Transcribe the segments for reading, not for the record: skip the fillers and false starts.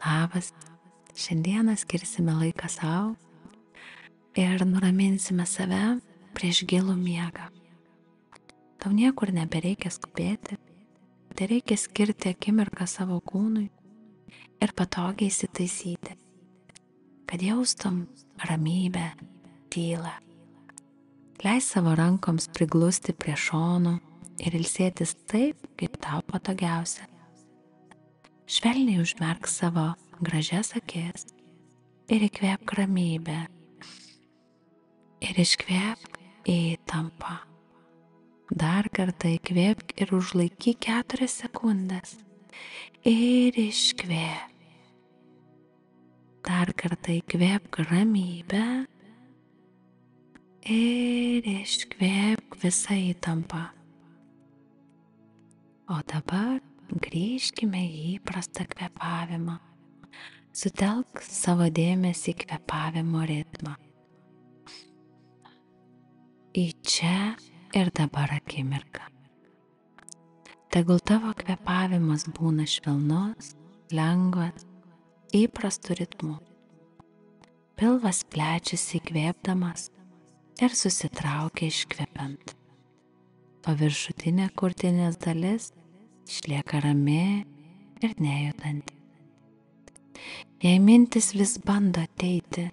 Labas, šiandieną skirsime laiką savo ir nuraminsime save prieš gilų miegą. Tau niekur nebereikia skubėti, tai reikia skirti akimirką savo kūnui ir patogiai įsitaisyti, kad jaustum ramybę, tylą. Leis savo rankoms priglusti prie šonų ir ilsėtis taip, kaip tau patogiausia. Švelniai užmerk savo gražias akis ir įkvėpk ramybę ir iškvėpk įtampą. Dar kartą įkvėpk ir užlaikyk 4 sekundės ir iškvėpk. Dar kartą įkvėpk ramybę ir iškvėpk visą įtampą. O dabar grįžkime į įprastą kvėpavimą. Sutelk savo dėmesį į kvėpavimo ritmą. Į čia ir dabar akimirką. Tegul tavo kvėpavimas būna švelnus, lengvas, įprastu ritmu. Pilvas plečiasi įkvėpdamas ir susitraukia iškvepiant. O viršutinė krūtinės dalis išlieka rami ir nejudanti. Jei mintis vis bando ateiti,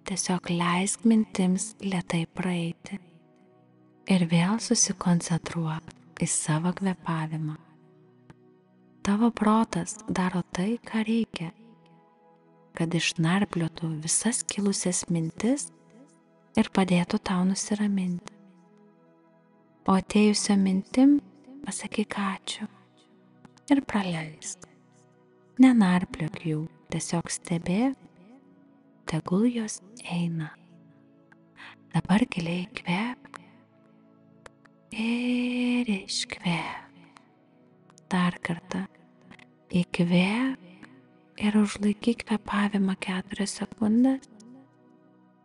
tiesiog leisk mintims lėtai praeiti ir vėl susikoncentruok į savo kvėpavimą. Tavo protas daro tai, ką reikia, kad išnarpliotų visas kilusias mintis ir padėtų tau nusiraminti. O atėjusio mintim pasakyk ačiū ir praleisk. Nenarpliok jų, tiesiog stebėk, tegul jos eina. Dabar giliai įkvėpk ir iškvėpk. Dar kartą įkvėpk ir užlaikyk kvėpavimą 4 sekundės.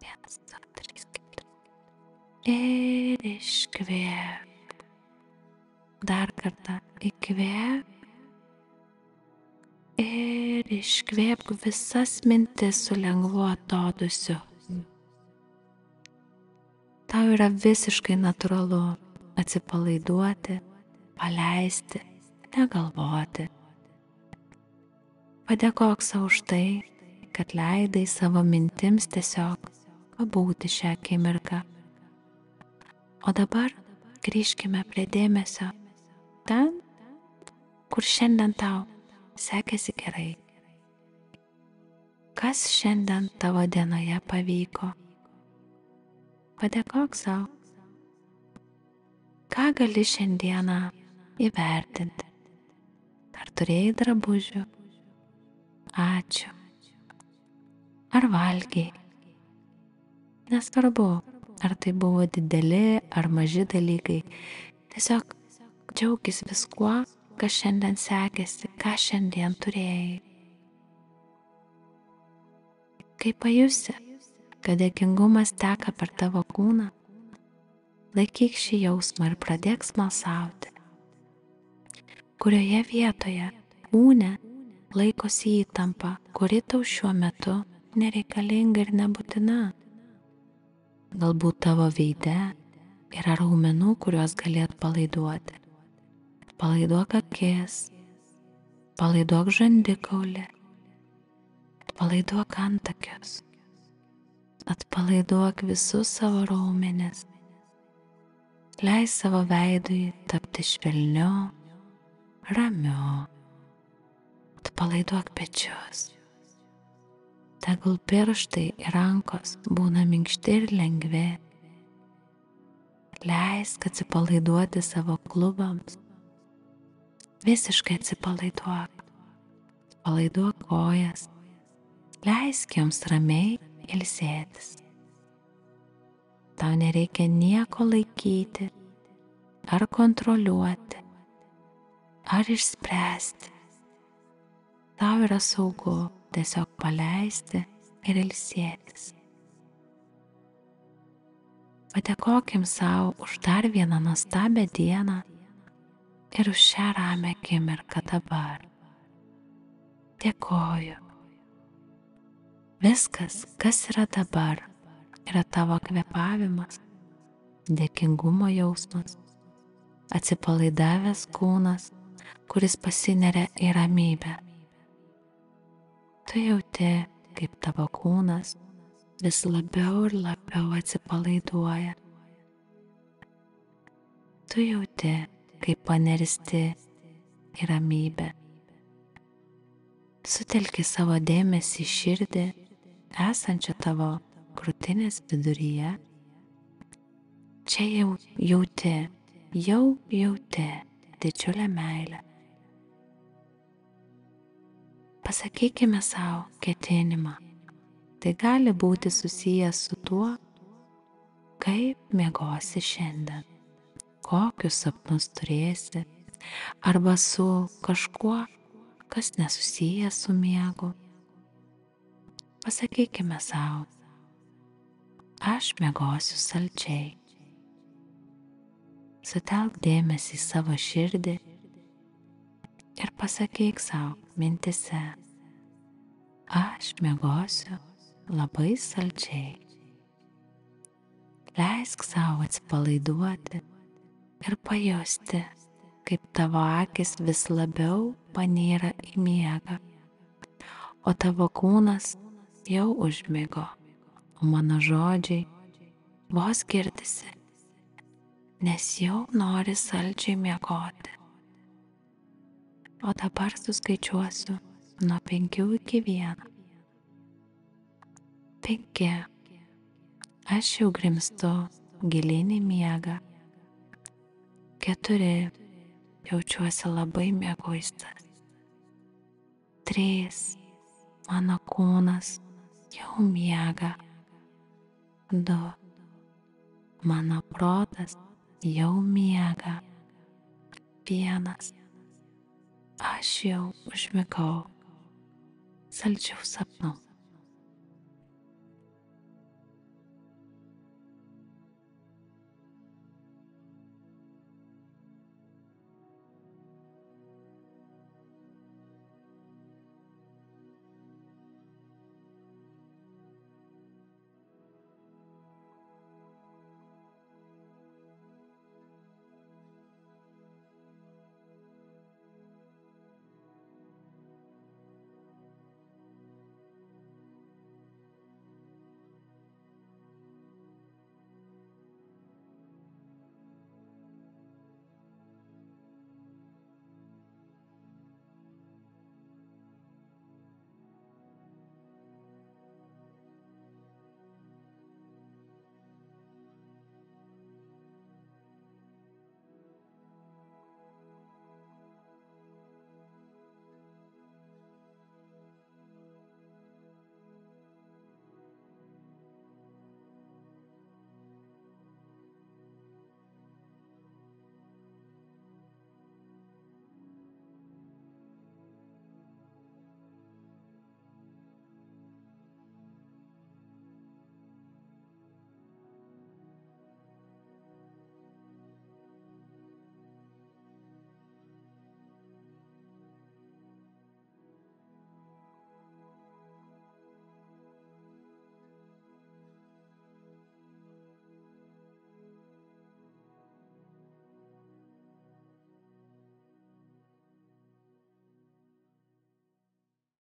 1, 2, 3, 4. Ir iškvėpk. Dar kartą įkvėpk ir iškvėpk visas mintis su lengvu atodūsiu. Tau yra visiškai natūralu atsipalaiduoti, paleisti, negalvoti. Padėkok sau už tai, kad leidai savo mintims tiesiog pabūti šią akimirką. O dabar grįžkime prie dėmesio ten, kur šiandien tau sekėsi gerai. Kas šiandien tavo dienoje pavyko? Padėkok sau. Ką gali šiandieną įvertinti? Ar turėjai drabužių? Ačiū. Ar valgiai? Nesvarbu, ar tai buvo dideli ar maži dalykai. Tiesiog džiaukis viskuo, kas šiandien sekėsi, ką šiandien turėjai. Kai pajusi, kad dėkingumas teka per tavo kūną, laikyk šį jausmą ir pradėk smalsauti. Kurioje vietoje kūne laikosi įtampa, kuri tau šiuo metu nereikalinga ir nebūtina. Galbūt tavo veide yra raumenų, kuriuos gali atpalaiduoti. Palaiduok akis, palaiduok žandikaulį, atpalaiduok antakius, atpalaiduok visus savo raumenis. Leis savo veidui tapti švelniu, ramiu. Atpalaiduok pečius. Tegul pirštai ir rankos būna minkšti ir lengvi. Leisk atsipalaiduoti savo klubams. Visiškai atsipalaiduok. Atpalaiduok kojas. Leisk joms ramiai ilsėtis. Tau nereikia nieko laikyti, ar kontroliuoti, ar išspręsti. Tau yra saugu tiesiog paleisti ir ilsėtis. Padėkokim savo už dar vieną nuostabią dieną ir už šią ramią akimirką dabar. Dėkoju Viskas, kas yra dabar, yra tavo kvėpavimas, dėkingumo jausmas, atsipalaidavęs kūnas, kuris pasineria į ramybę. Tu jauti, kaip tavo kūnas vis labiau ir labiau atsipalaiduoja. Tu jauti, kaip panersti į ramybę. Sutelki savo dėmesį į širdį, esančią tavo krūtinės viduryje. Čia jauti didžiulę meilę. Pasakykime savo ketinimą. Tai gali būti susijęs su tuo, kaip miegosi šiandien, kokius sapnus turėsi, arba su kažkuo, kas nesusijęs su miegu. Pasakykime savo, aš miegosiu saldžiai. Sutelk dėmesį į savo širdį ir pasakyk savo mintise, aš miegosiu labai saldžiai. Leisk savo atsipalaiduoti ir pajusti, kaip tavo akis vis labiau panyra į miegą, o tavo kūnas jau užmigo, o mano žodžiai vos girdisi, nes jau nori saldžiai miegoti. O dabar suskaičiuosiu nuo 5 iki 1. 5. Aš jau grimztu gilyn į miegą. 4. Jaučiuosi labai mieguistas. 3. Mano kūnas jau miega. 2. Mano protas jau miega. 1. Aš jau užmigau saldžių sapnų.